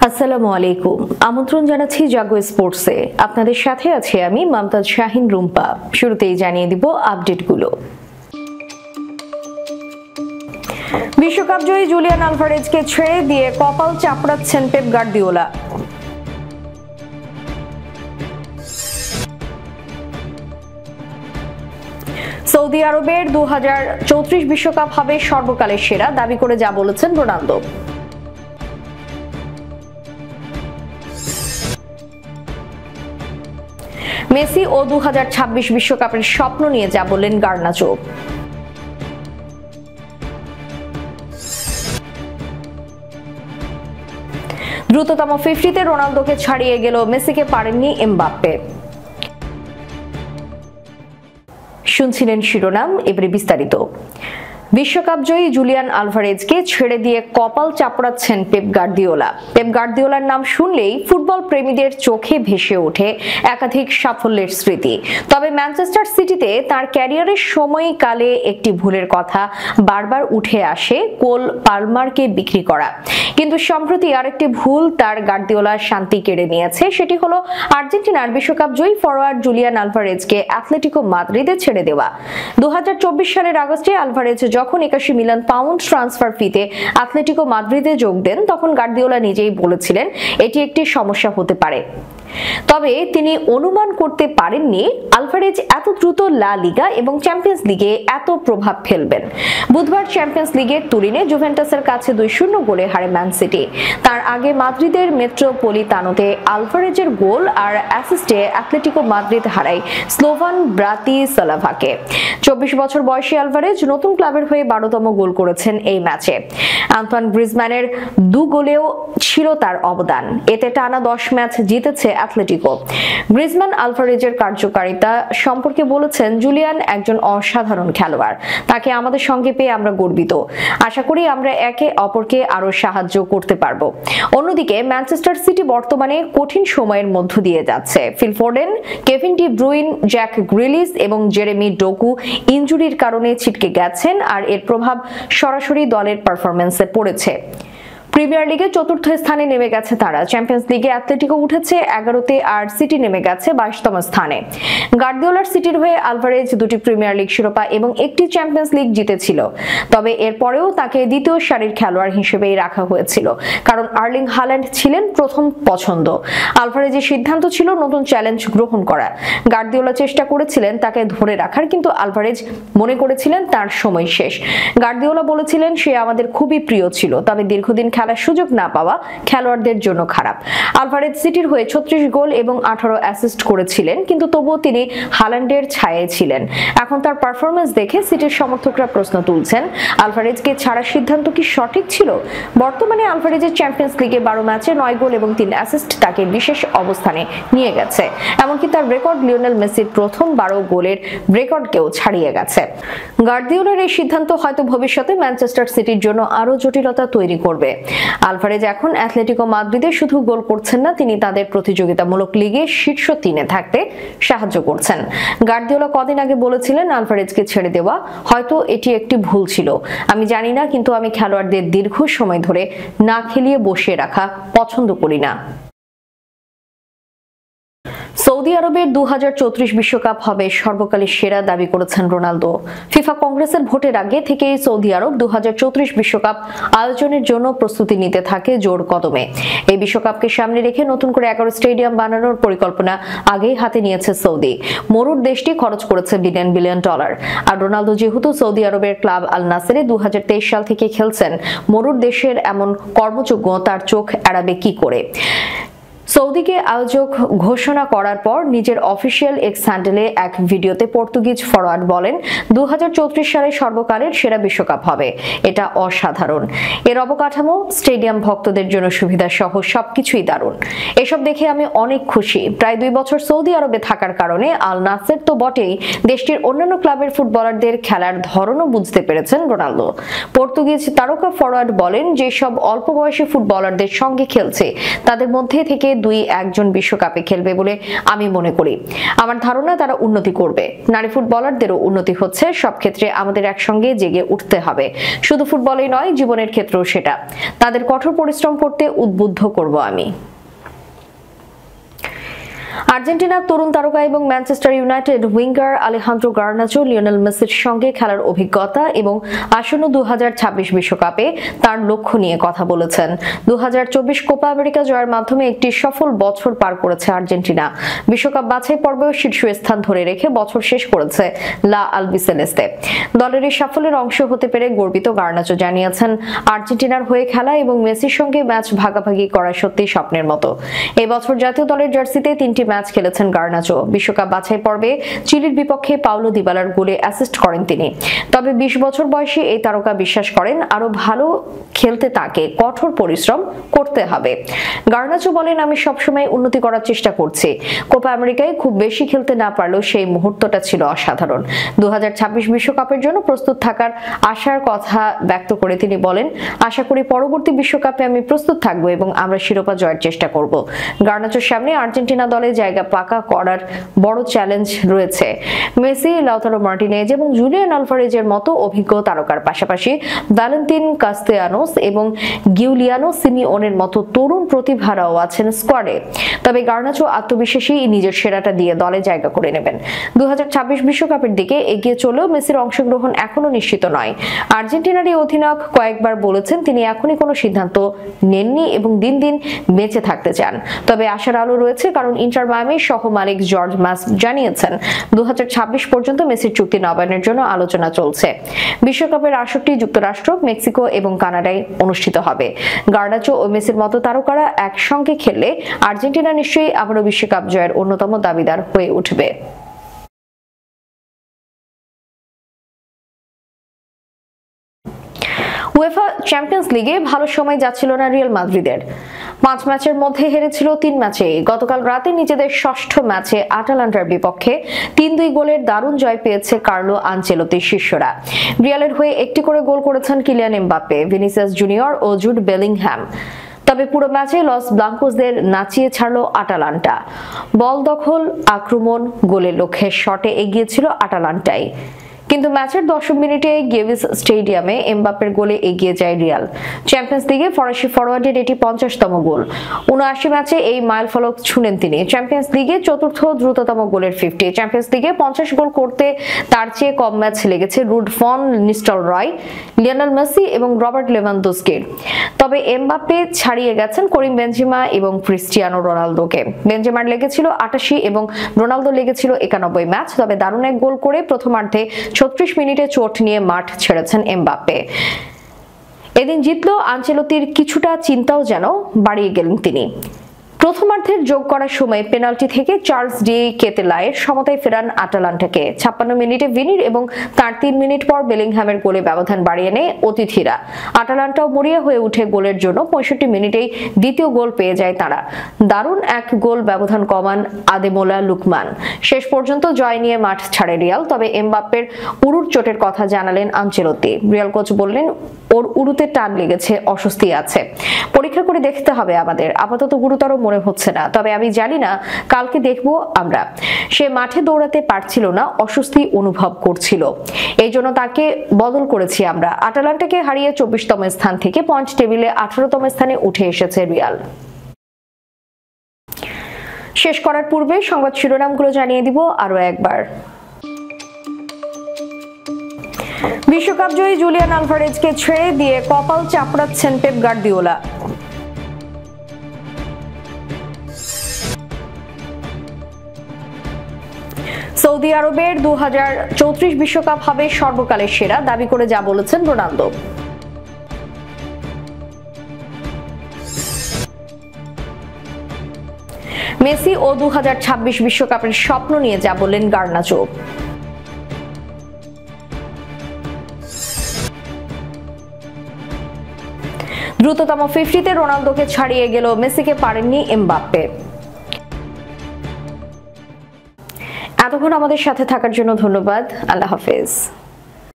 আসসালামু আলাইকুম। আমন্ত্রণ জানাচ্ছি জাগো স্পোর্টসে। আপনাদের সাথে আছি আমি মমতাজ শাহিন রুম্পা। শুরুতেই জানিয়ে দিব আপডেটগুলো। বিশ্বকাপ জয়ী জুলিয়ান আলভারেজকে ছেড়ে দিয়ে কপাল চাপড়াচ্ছেন পেপ গার্দিওলা। সৌদি আরবের 2034 বিশ্বকাপ হবে সর্বকালের সেরা, দাবি করে যা বলেছেন রোনালদো। মেসি ও 2026 বিশ্বকাপের স্বপ্ন নিয়ে যা বললেন গার্নাচো। দ্রুততম 50-তে রোনালদোকে ছাড়িয়ে গেল মেসিকে পারেননি এমবাপ্পে। শুনছিলেন শিরোনাম, এবারে বিস্তারিত। বিশ্বকাপ জয়ী জুলিয়ান আলভারেজকে ছেড়ে দিয়ে কপাল চাপড়াচ্ছেন পেপ গার্দিওলা। পেপ গার্দিওলার নাম শুনলেই ফুটবল প্রেমীদের চোখে ভেসে ওঠে একাধিক সাফল্যের স্মৃতি। তবে ম্যানচেস্টার সিটিতে তার ক্যারিয়ারের সময়কালে একটি ভুলের কথা বারবার উঠে আসে, কোল পালমারকে বিক্রি করা। কিন্তু সম্প্রতি আরেকটি ভুল তার গার্দিওলার শান্তি কেড়ে নিয়েছে, সেটি হলো আর্জেন্টিনার বিশ্বকাপ জয়ী ফরোয়ার্ড জুলিয়ান আলভারেজকে অ্যাথলেটিকো মাদ্রিদে ছেড়ে দেওয়া। 2024 সালের আগস্টে আলভারেজ যখন 81 মিলিয়ন পাউন্ড ট্রান্সফার ফিতে অ্যাথলেটিকো মাদ্রিদে যোগ দেন, তখন গার্দিওলা নিজেই বলেছিলেন এটি একটি সমস্যা হতে পারে। তবে তিনি অনুমান করতে পারেননি আলভারেজ এত দ্রুত লা লিগা এবং চ্যাম্পিয়ন্স লিগে এত প্রভাব ফেলবেন। বুধবার চ্যাম্পিয়ন্স লিগের তুরিনে জুভেন্টাসের কাছে 2-0 গোলে হারে ম্যান সিটি। তার আগে মাদ্রিদের মেট্রোপলিতানোতে আলভারেজের গোল আর অ্যাসিস্টে অ্যাথলেটিকো মাদ্রিদ হারায় স্লোভান ব্রাতিস্লাভাকে। 24 বছর বয়সী আলভারেজ নতুন ক্লাবের হয়ে 12তম গোল করেছেন এই ম্যাচে। আন্তোয়ান গ্রিজম্যানের 2 গোলেও ছিল তার অবদান। এতে টানা 10 ম্যাচ জিতেছে অ্যাথলেটিকো। গ্রিজম্যান আলভারেজের কার্যকারিতা সম্পর্কে বলেছেন, জুলিয়ান একজন অসাধারণ খেলোয়াড়, তাকে আমাদের সঙ্গে পেয়ে আমরা গর্বিত। আশা করি আমরা একে অপরকে আরো সাহায্য করতে পারবো। অন্যদিকে ম্যানচেস্টার সিটি বর্তমানে কঠিন সময়ের মধ্য দিয়ে যাচ্ছে। Phil Foden, Kevin De Bruyne, Jack Grealish এবং জেরেমি ডোকু ইনজুরির কারণে ছিটকে গেছেন, আর এর প্রভাব সরাসরি দলের পারফরম্যান্সে পড়েছে। প্রিমিয়ার লিগে 4র্থ স্থানে নেমে গেছে তারা। চ্যাম্পিয়ন্স লিগে অ্যাথলেটিকো উঠেছে 11তে আর সিটি নেমে গেছে 22তম স্থানে। গার্দিওলার সিটির হয়ে আলভারেজ 2টি প্রিমিয়ার লিগ শিরোপা এবং 1টি চ্যাম্পিয়ন্স লিগ জিতেছিল। তবে এরপরেও তাকে দ্বিতীয় সারির খেলোয়াড় হিসেবেই রাখা হয়েছিল, কারণ আর্লিং হাল্যান্ড ছিলেন প্রথম পছন্দ। আলভারেজের সিদ্ধান্ত ছিল নতুন চ্যালেঞ্জ গ্রহণ করা। গার্দিওলা চেষ্টা করেছিলেন তাকে ধরে রাখার, কিন্তু আলভারেজ মনে করেছিলেন তার সময় শেষ। গার্দিওলা বলেছিলেন, সে আমাদের খুবই প্রিয় ছিল, তবে দীর্ঘদিন খেলার সুযোগ না পাওয়া খেলোয়াড়দের জন্য খারাপ। আলভারেজ সিটির হয়ে 36 গোল এবং 18 অ্যাসিস্ট করেছিলেন, কিন্তু তবুও তিনি হাল্যান্ডের ছায়ায় ছিলেন। এখন তার পারফরম্যান্স দেখে সিটির সমর্থকরা প্রশ্ন তুলছেন, আলভারেজকে ছাড়ার সিদ্ধান্ত কি সঠিক ছিল? বর্তমানে আলভারেজের চ্যাম্পিয়ন্স লিগে 12 ম্যাচে 9 গোল এবং 3 অ্যাসিস্ট তাকে বিশেষ অবস্থানে নিয়ে গেছে। এমনকি তার রেকর্ড লিওনেল মেসির প্রথম 12 গোলের রেকর্ডকেও ছাড়িয়ে গেছে। গার্দিওলার এই সিদ্ধান্ত হয়তো ভবিষ্যতে ম্যানচেস্টার সিটির জন্য আরো জটিলতা তৈরি করবে। আলভারেজ এখন অ্যাথলেটিকো মাদ্রিদে শুধু গোল করছেন না, তিনি তাদের প্রতিযোগিতামূলক লিগে শীর্ষ 3-এ থাকতে সাহায্য করছেন। গার্দিওলা কদিন আগে বলেছিলেন, আলভারেজকে ছেড়ে দেওয়া হয়তো এটি একটি ভুল ছিল। আমি জানি না, কিন্তু আমি খেলোয়াড়দের দীর্ঘ সময় ধরে না খেলিয়ে বসিয়ে রাখা পছন্দ করি না। সৌদি আরবের 2034 বিশ্বকাপ হবে সর্বকালের সেরা, দাবি করেছেন রোনালদো। ফিফা কংগ্রেসের ভোটের আগে থেকেই সৌদি আরব 2034 বিশ্বকাপ আয়োজনের জন্য প্রস্তুতি নিতে থাকে জোর কদমে। এই বিশ্বকাপকে সামনে রেখে নতুন করে 11 স্টেডিয়াম বানানোর পরিকল্পনা আগেই হাতে নিয়েছে সৌদি। মরুর দেশটি খরচ করেছে বিলিয়ন ডলার। আর রোনালদো যেহেতু সৌদি আরবের ক্লাব আল নাসেরে 2023 সাল থেকে খেলছেন, মরুর দেশের এমন কর্মযোগ্য তার চোখ এড়াবে কি করে? সৌদিকে আয়োজক ঘোষণা করার পর নিজের অফিসিয়াল এক্স হ্যান্ডেলে এক ভিডিওতে পর্তুগিজ ফরোয়ার্ড বলেন, 2034 সালে সর্বকালের সেরা বিশ্বকাপ হবে। এটা অসাধারণ। এর অবকাঠামো, স্টেডিয়াম, ভক্তদের জন্য সুবিধা সহ সবকিছুই দারুণ। এসব দেখে আমি অনেক খুশি। প্রায় 2 বছর সৌদি আরবে থাকার কারণে আল নাসের তো বটেই, দেশটির অন্যান্য ক্লাবের ফুটবলারদের খেলার ধরনও বুঝতে পেরেছেন রোনালদো। পর্তুগিজ তারকা ফরোয়ার্ড বলেন, যেসব অল্প বয়সী ফুটবলারদের সঙ্গে খেলছে তাদের মধ্যে থেকে একজন বিশ্বকাপে খেলবে বলে আমি মনে করি। আমার ধারণা তারা উন্নতি করবে। নারী ফুটবলারদেরও উন্নতি হচ্ছে। সব ক্ষেত্রে আমাদের একসঙ্গে জেগে উঠতে হবে, শুধু ফুটবলেই নয়, জীবনের ক্ষেত্রেও সেটা। তাদের কঠোর পরিশ্রম করতে উদ্বুদ্ধ করব আমি। আর্জেন্টিনার তরুণ তারকা এবং Manchester United winger Alejandro Garnacho Lionel মেসির সঙ্গে খেলার অভিজ্ঞতা এবং আসন্ন 2026 বিশ্বকাপে তার লক্ষ্য নিয়ে কথা বলেছেন। 2024 কোপা আমেরিকা জয়ের মাধ্যমে একটি সফল বছর পার করেছে আর্জেন্টিনা। বিশ্বকাপ বাছাই পর্বেও শীর্ষ স্থান ধরে রেখে বছর শেষ করেছে লা আলবিসেলেস্তে। দলের এই সাফল্যের অংশ হতে পেরে গর্বিত গার্নাচো জানিয়েছেন, আর্জেন্টিনার হয়ে খেলা এবং মেসির সঙ্গে ম্যাচ ভাগাভাগি করা সত্যি স্বপ্নের মতো। এই বছর জাতীয় দলের জার্সিতে 3টি ম্যাচ খেলেছেন গার্নাচো। বিশ্বকাপ বাছাই পর্বে চিলির বিপক্ষে পাউলো দিবালার গোলে অ্যাসিস্ট করেন তিনি। তবে 20 বছর বয়সী এই তারকা বিশ্বাস করেন, আরো ভালো খেলতে তাকে কঠোর পরিশ্রম করতে হবে। গার্নাচো বলেন, আমি সবসময় উন্নতি করার চেষ্টা করছি। কোপা আমেরিকায় খুব বেশি খেলতে না পারলেও সেই মুহূর্তটা ছিল অসাধারণ। 2026 বিশ্বকাপের জন্য প্রস্তুত থাকার আশার কথা ব্যক্ত করে তিনি বলেন, আশা করি পরবর্তী বিশ্বকাপে আমি প্রস্তুত থাকবো এবং আমরা শিরোপা জয়ের চেষ্টা করব। গার্নাচোর সামনে আর্জেন্টিনা দলে জায়গা পাকা করার বড় চ্যালেঞ্জ রয়েছে। মেসি, লাউতারো মার্টিনেজ এবং জুলিয়ান আলভারেজের মতো অভিজ্ঞ তারকার পাশাপাশি ভ্যালেন্তিন কাস্তেয়ানোস এবং গিউলিয়ানো সিমিওনের মতো তরুণ প্রতিভারাও আছেন স্কোয়াডে। তবে গার্নাচো আত্মবিশ্বাসী নিজের সেরাটা দিয়ে দলে জায়গা করে নেবেন। 2026 বিশ্বকাপের দিকে এগিয়ে চলেও মেসির অংশগ্রহণ এখনো নিশ্চিত নয়। আর্জেন্টিনার এই অধিনায়ক কয়েকবার বলেছেন তিনি এখনই কোনো সিদ্ধান্ত নেননি এবং দিন দিন বেঁচে থাকতে চান। তবে আশার আলো রয়েছে, কারণ ইন্টার মায়ামির সহ মালিক জর্জ মাস জানিয়েছেন 2026 পর্যন্ত মেসির চুক্তি নবায়নের জন্য আলোচনা চলছে। বিশ্বকাপের আসরটি যুক্তরাষ্ট্র, মেক্সিকো এবং কানাডায় অনুষ্ঠিত হবে। গার্নাচো ও মেসির মতো তারকারা একসঙ্গে খেললে আর্জেন্টিনা নিশ্চয়ই আবারও বিশ্বকাপ জয়ের অন্যতম দাবিদার হয়ে উঠবে। উয়েফা চ্যাম্পিয়ন্স লিগে ভালো সময় যাচ্ছিল না রিয়াল মাদ্রিদের। 5 ম্যাচের মধ্যে হেরেছিল 3 ম্যাচে। গতকাল রাতে নিজেদের ষষ্ঠ ম্যাচে আটালান্টার বিপক্ষে 3-2 গোলের দারুণ জয় পেয়েছে কার্লো আনচেলোতির শিষ্যরা। রিয়ালের হয়ে একটি করে গোল করেছেন কিলিয়ান এমবাপ্পে, ভিনিসিয়াস জুনিয়র ও জুড বেলিংহ্যাম। তবে পুরো ম্যাচে লস ব্লাঙ্কোসদের নাচিয়ে ছাড়ল আটালান্টা। বল দখল, আক্রমণ, গোলের লক্ষ্যে শটে এগিয়ে ছিল আটালান্টাই। কিন্তু ম্যাচের 10 মিনিটে গেভিস স্টেডিয়ামে এমবাপ্পের গোলে এগিয়ে যায় রিয়াল। চ্যাম্পিয়ন্স লিগে ফরাসি ফরওয়ার্ডের এটি 50তম গোল। 79 ম্যাচে এই মাইলফলক ছুঁলেন তিনি। চ্যাম্পিয়ন্স লিগে চতুর্থ দ্রুততম গোলের 50। চ্যাম্পিয়ন্স লিগে 50 গোল করতে তার চেয়ে কম ম্যাচ লেগেছে Ruud van Nistelrooy, Lionel Messi এবং রবার্ট লেভানদোস্কির। তবে এমবাপ্পে ছাড়িয়ে গেছেন করিম বেনজেমা এবং ক্রিস্টিয়ানো রোনালদোকে। বেনজেমার লেগেছিল 88 এবং রোনালদো লেগেছিল 91 ম্যাচ। তবে দারুণ এক গোল করে প্রথমার্ধে 36 মিনিটে চোট নিয়ে মাঠ ছেড়েছেন এমবাপ্পে। এদিন জিতলেও আনচেলোতির কিছুটা চিন্তাও যেন বাড়িয়ে গেলেন তিনি। প্রথমার্ধের যোগ করার সময় পেনাল্টি থেকে চার্লস ডি কেতেলায়ের সমতায় ফেরান আটালান্টাকে। 56 মিনিটে ভিনির এবং তার 3 মিনিট পর বেলিংহ্যামের গোলে ব্যবধান বাড়িয়ে নেয় অতিথিরা। আটালান্টাও মরিয়া হয়ে উঠে গোলের জন্য 65 মিনিটেই দ্বিতীয় গোল পেয়ে যায় তারা। দারুণ এক গোল ব্যবধান কমান আদেমোলা লুকমান। শেষ পর্যন্ত জয় নিয়ে মাঠ ছাড়ে রিয়াল। তবে এমবাপ্পের উরুর চোটের কথা জানালেন আনচেলোতি। রিয়াল কোচ বললেন, ওর উরুতে টান লেগেছে, অস্বস্তি আছে, পরীক্ষা করে দেখতে হবে আমাদের, আপাতত গুরুতর মনে হচ্ছে না, তবে আমি জানি না, কালকে দেখবো আমরা। সে মাঠে দৌড়াতে পারছিল না, অস্বস্তি অনুভব করছিল, এই জন্য তাকে বদল করেছি আমরা। আটালান্টাকে হারিয়ে 24তম স্থান থেকে পয়েন্ট টেবিলে 18তম স্থানে উঠে এসেছে রিয়াল। শেষ করার পূর্বে সংবাদ শিরোনামগুলো জানিয়ে দিব আরো একবার। বিশ্বকাপ জয়ী জুলিয়ান আলভারেজকে ছেড়ে দিয়ে কপাল চাপড়াচ্ছেন পেপ গার্দিওলা। সৌদি আরবের 2034 বিশ্বকাপ হবে সর্বকালের সেরা, দাবি করে যা বলেছেন রোনালদো। মেসি ও 2026 বিশ্বকাপের স্বপ্ন নিয়ে যা বললেন গার্নাচো। দ্রুততম 50-তে রোনালদোকে ছাড়িয়ে গেল মেসিকে পারেননি এমবাপ্পে। এতক্ষণ আমাদের সাথে থাকার জন্য ধন্যবাদ। আল্লাহ হাফেজ।